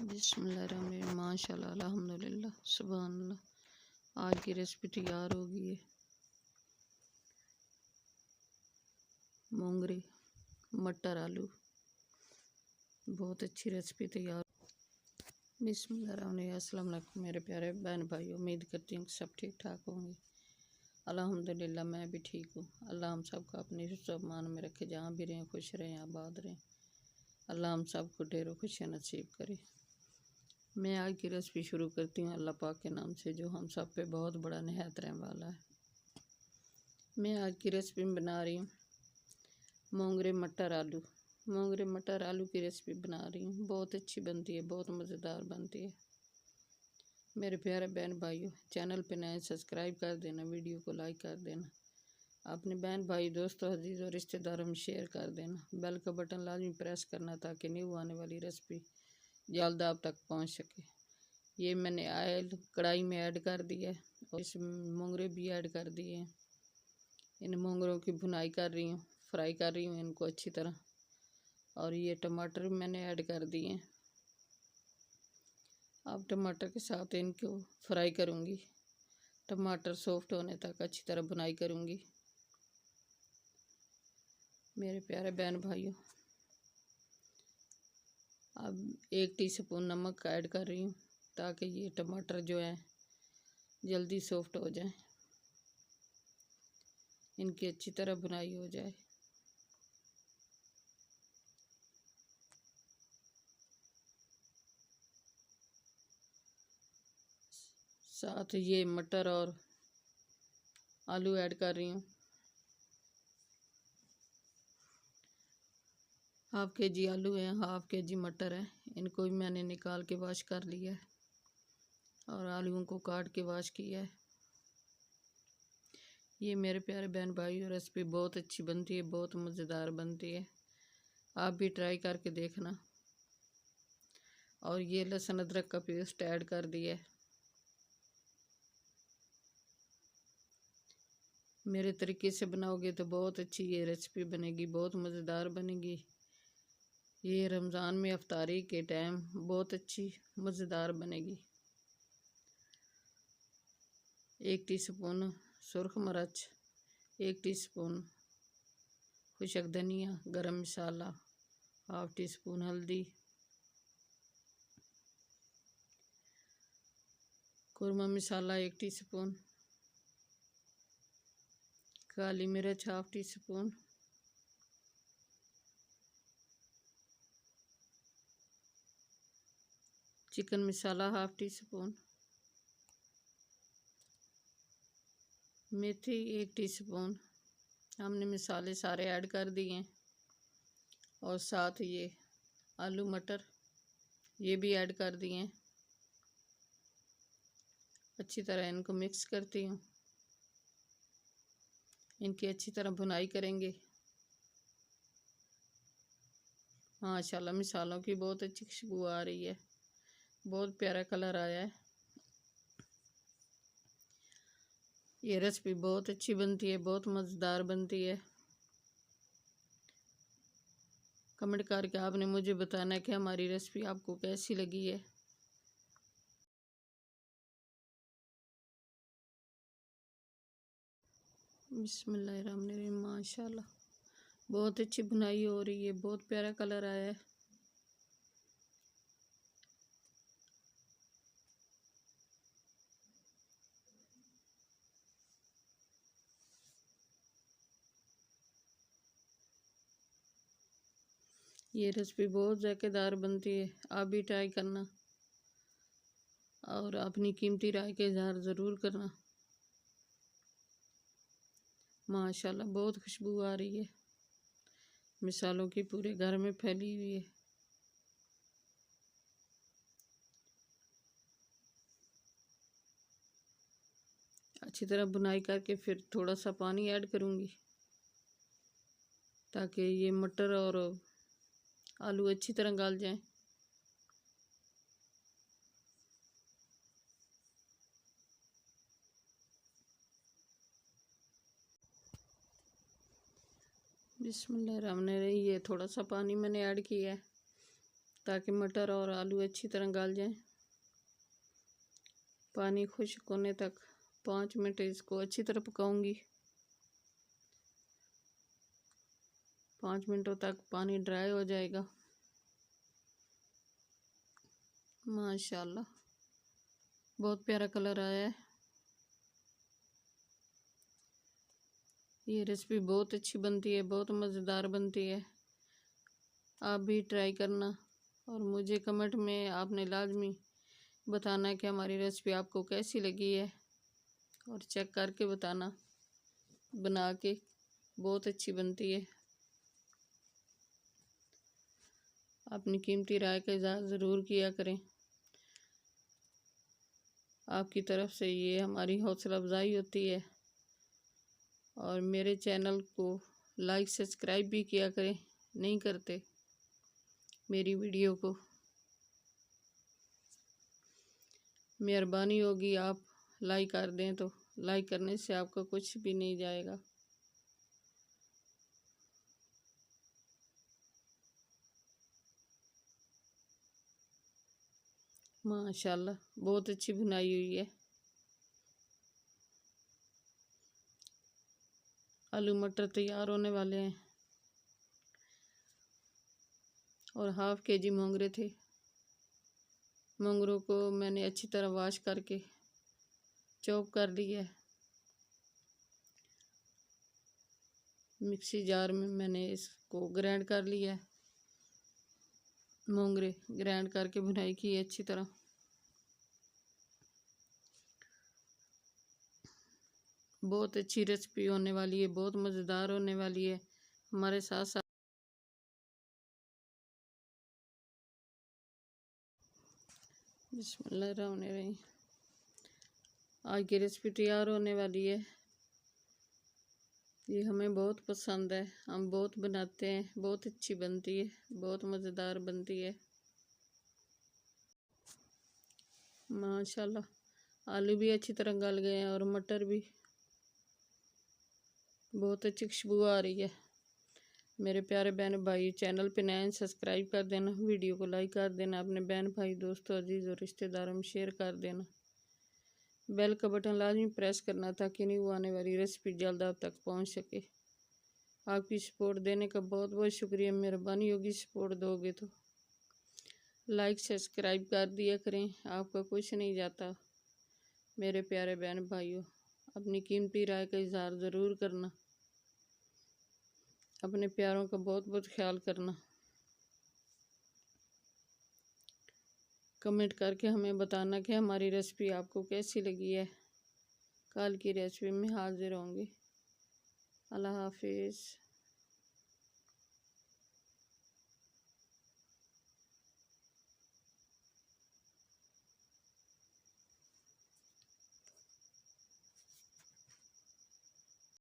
बिस्मिल्लाहिर्रहमानिर्रहीम। माशाल्लाह, अल्हम्दुलिल्लाह, सुभानअल्लाह। आज की रेसिपी तैयार हो गई है। मोंगरे मटर आलू, बहुत अच्छी रेसिपी तैयार। बिस्मिल्लाहिर्रहमानिर्रहीम। अस्सलाम वालेकुम मेरे प्यारे बहन भाई, उम्मीद करती हूँ कि सब ठीक ठाक होंगे। अल्हम्दुलिल्लाह मैं भी ठीक हूँ। अल्लाह हम सबको अपनी मान में रखे, जहाँ भी रहें खुश रहें, आबाद रहें। अल्लाह हम सबको ढेरों खुशियाँ नसीब करे। मैं आज की रेसिपी शुरू करती हूँ अल्लाह पाक के नाम से, जो हम सब पे बहुत बड़ा निहायत रहने वाला है। मैं आज की रेसिपी में बना रही हूँ मोंगरे मटर आलू। मोंगरे मटर आलू की रेसिपी बना रही हूँ, बहुत अच्छी बनती है, बहुत मज़ेदार बनती है। मेरे प्यारे बहन भाइयों, चैनल पे नए सब्सक्राइब कर देना, वीडियो को लाइक कर देना, अपने बहन भाई दोस्तों अजीज़ और रिश्तेदारों में शेयर कर देना। बेल का बटन लाजमी प्रेस करना ताकि न्यू आने वाली रेसिपी जल्द आप तक पहुंच सके। ये मैंने ऑयल कढ़ाई में ऐड कर दिया है और इसमें मोंगरे भी ऐड कर दिए हैं। इन मोंगरों की भुनाई कर रही हूँ, फ्राई कर रही हूँ इनको अच्छी तरह। और ये टमाटर मैंने ऐड कर दिए हैं। अब टमाटर के साथ इनको फ्राई करूँगी, टमाटर सॉफ्ट होने तक अच्छी तरह भुनाई करूँगी। मेरे प्यारे बहन भाइयों, अब 1 टीस्पून नमक ऐड कर रही हूँ ताकि ये टमाटर जो है जल्दी सॉफ्ट हो जाए, इनकी अच्छी तरह भुनाई हो जाए। साथ ये मटर और आलू ऐड कर रही हूँ। 1/2 केजी आलू है, 1/2 केजी मटर है। इनको भी मैंने निकाल के वॉश कर लिया है और आलूओं को काट के वॉश किया है। ये मेरे प्यारे बहन भाई रेसिपी बहुत अच्छी बनती है, बहुत मज़ेदार बनती है। आप भी ट्राई करके देखना। और ये लहसुन अदरक का पेस्ट ऐड कर दिया है। मेरे तरीके से बनाओगे तो बहुत अच्छी ये रेसिपी बनेगी, बहुत मज़ेदार बनेगी। ये रमज़ान में अफ्तारी के टाइम बहुत अच्छी मज़ेदार बनेगी। 1 टीस्पून सुरख मिर्च, 1 टीस्पून खुशक धनिया, गरम मसाला, 1/2 टीस्पून हल्दी, कुरमा मसाला 1 टीस्पून, काली मिर्च 1/2 टीस्पून, चिकन मसाला 1/2 टीस्पून, मेथी 1 टीस्पून। हमने मसाले सारे ऐड कर दिए हैं। और साथ ये आलू मटर ये भी ऐड कर दिए हैं। अच्छी तरह इनको मिक्स करती हूँ, इनकी अच्छी तरह भुनाई करेंगे। माशाल्लाह मसालों की बहुत अच्छी खुशबू आ रही है, बहुत प्यारा कलर आया है। ये रेसिपी बहुत अच्छी बनती है, बहुत मज़ेदार बनती है। कमेंट करके आपने मुझे बताना है कि हमारी रेसिपी आपको कैसी लगी है। बिस्मिल्लाहिर्रहमानिर्रहीम। माशाल्लाह बहुत अच्छी भुनाई हो रही है, बहुत प्यारा कलर आया है। ये रेसिपी बहुत ज़ायकेदार बनती है, आप भी ट्राई करना और अपनी कीमती राय का इज़हार ज़रूर करना। माशाल्लाह बहुत खुशबू आ रही है, मिसालों की पूरे घर में फैली हुई है। अच्छी तरह बुनाई करके फिर थोड़ा सा पानी ऐड करूँगी ताकि ये मटर और आलू अच्छी तरह गल जाएं। बिस्मिल्लाहिर्रहमानिर्रहीम। ये थोड़ा सा पानी मैंने ऐड किया है ताकि मटर और आलू अच्छी तरह गल जाएं। पानी खुश्क होने तक 5 मिनट इसको अच्छी तरह पकाऊंगी। 5 मिनटों तक पानी ड्राई हो जाएगा। माशाल्लाह बहुत प्यारा कलर आया है। ये रेसिपी बहुत अच्छी बनती है, बहुत मज़ेदार बनती है। आप भी ट्राई करना और मुझे कमेंट में आपने लाजमी बताना है कि हमारी रेसिपी आपको कैसी लगी है, और चेक करके बताना। बना के बहुत अच्छी बनती है। अपनी कीमती राय का इज़हार ज़रूर किया करें। आपकी तरफ से ये हमारी हौसला अफजाई होती है। और मेरे चैनल को लाइक सब्सक्राइब भी किया करें, नहीं करते मेरी वीडियो को, मेहरबानी होगी आप लाइक कर दें। तो लाइक करने से आपका कुछ भी नहीं जाएगा। माशाल्लाह बहुत अच्छी बुनाई हुई है। आलू मटर तैयार होने वाले हैं। और हाफ के जी मोंगरे थे। मोंगरों को मैंने अच्छी तरह वॉश करके चॉप कर लिया है। मिक्सी जार में मैंने इसको ग्राइंड कर लिया है। मोंगरे ग्राइंड करके भुनाई की है अच्छी तरह। बहुत अच्छी रेसिपी होने वाली है, बहुत मज़ेदार होने वाली है। हमारे साथ साथ बिस्मिल्लाहिर्रहमानिर्रहीम। आज की रेसिपी तैयार होने वाली है। ये हमें बहुत पसंद है, हम बहुत बनाते हैं, बहुत अच्छी बनती है, बहुत मज़ेदार बनती है। माशाल्लाह आलू भी अच्छी तरह गल गए हैं और मटर भी। बहुत अच्छी खुशबू आ रही है। मेरे प्यारे बहन भाई, चैनल पे नए सब्सक्राइब कर देना, वीडियो को लाइक कर देना, अपने बहन भाई दोस्तों अजीज़ और रिश्तेदारों में शेयर कर देना। बेल का बटन लाजमी प्रेस करना ताकि न्यू आने वाली रेसिपी जल्द आप तक पहुंच सके। आपकी सपोर्ट देने का बहुत बहुत शुक्रिया। मेहरबानी होगी सपोर्ट दोगे तो। लाइक सब्सक्राइब कर दिया करें, आपका कुछ नहीं जाता। मेरे प्यारे बहन भाइयों, अपनी कीमती राय का इज़हार ज़रूर करना। अपने प्यारों का बहुत बहुत ख्याल करना। कमेंट करके हमें बताना कि हमारी रेसिपी आपको कैसी लगी है। कल की रेसिपी में हाजिर होंगे। अल्लाह हाफिज़।